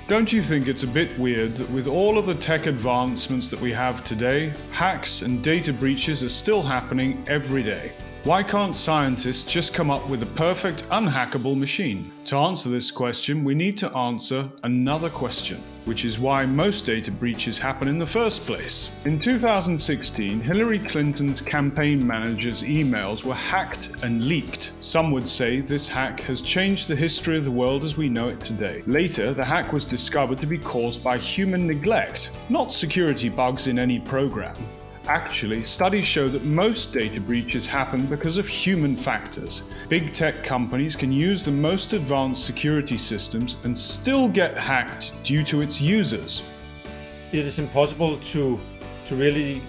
Don't you think it's a bit weird that with all of the tech advancements that we have today, hacks and data breaches are still happening every day? Why can't scientists just come up with a perfect unhackable machine? To answer this question, we need to answer another question, which is why most data breaches happen in the first place. In 2016, Hillary Clinton's campaign manager's emails were hacked and leaked. Some would say this hack has changed the history of the world as we know it today. Later, the hack was discovered to be caused by human neglect, not security bugs in any program. Actually, studies show that most data breaches happen because of human factors. Big tech companies can use the most advanced security systems and still get hacked due to its users. It is impossible to really,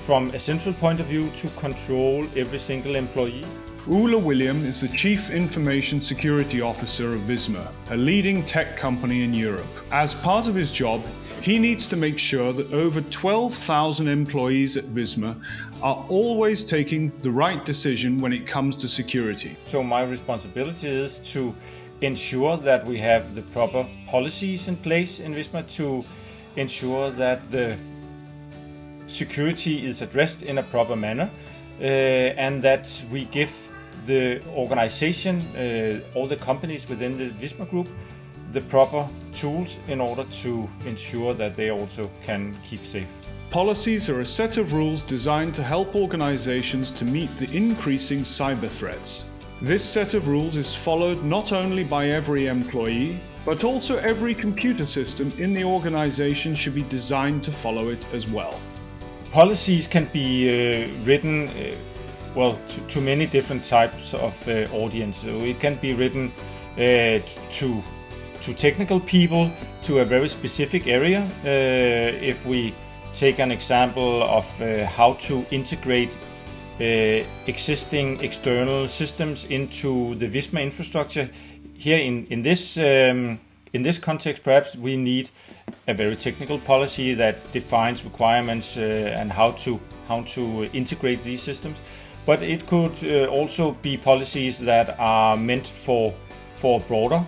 from a central point of view, to control every single employee. Ola William is the Chief Information Security Officer of Visma, a leading tech company in Europe. As part of his job, he needs to make sure that over 12,000 employees at Visma are always taking the right decision when it comes to security. So my responsibility is to ensure that we have the proper policies in place in Visma to ensure that the security is addressed in a proper manner and that we give the organization, all the companies within the Visma group, the proper tools in order to ensure that they also can keep safe. Policies are a set of rules designed to help organizations to meet the increasing cyber threats. This set of rules is followed not only by every employee, but also every computer system in the organization should be designed to follow it as well. Policies can be written to many different types of audience. So it can be written to technical people, to a very specific area. If we take an example of how to integrate existing external systems into the Visma infrastructure, here in this context, perhaps we need a very technical policy that defines requirements and how to integrate these systems. But it could also be policies that are meant for broader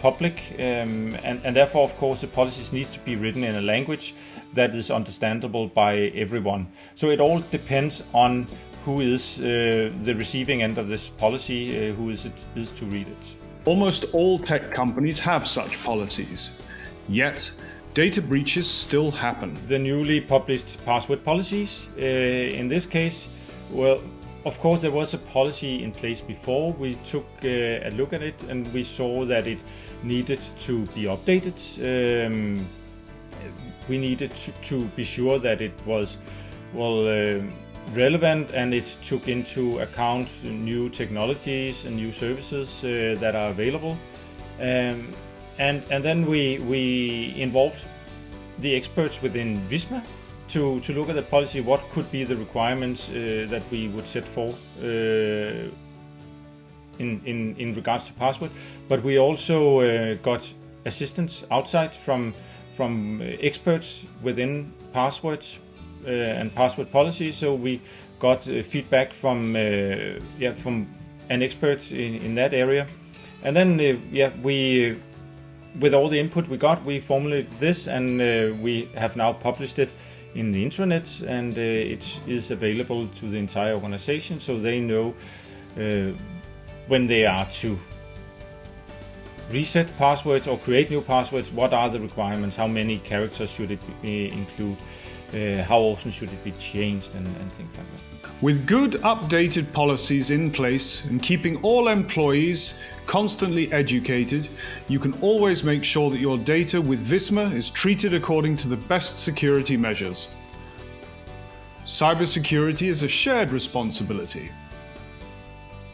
public, and therefore, of course, the policies need to be written in a language that is understandable by everyone. So it all depends on who is the receiving end of this policy, who is to read it. Almost all tech companies have such policies, yet data breaches still happen. The newly published password policies, in this case, well, of course, there was a policy in place before. We took a look at it and we saw that it needed to be updated. We needed to be sure that it was relevant and it took into account new technologies and new services that are available. And then we involved the experts within Visma to look at the policy, what could be the requirements that we would set forth in regards to password. But we also got assistance outside from experts within passwords and password policy. So we got feedback from an expert in that area. And then we, with all the input we got, we formulated this and we have now published it in the intranet, and it is available to the entire organization, so they know when they are to reset passwords or create new passwords, what are the requirements, how many characters should it include, how often should it be changed, and things like that. With good updated policies in place and keeping all employees constantly educated, you can always make sure that your data with Visma is treated according to the best security measures. Cybersecurity is a shared responsibility.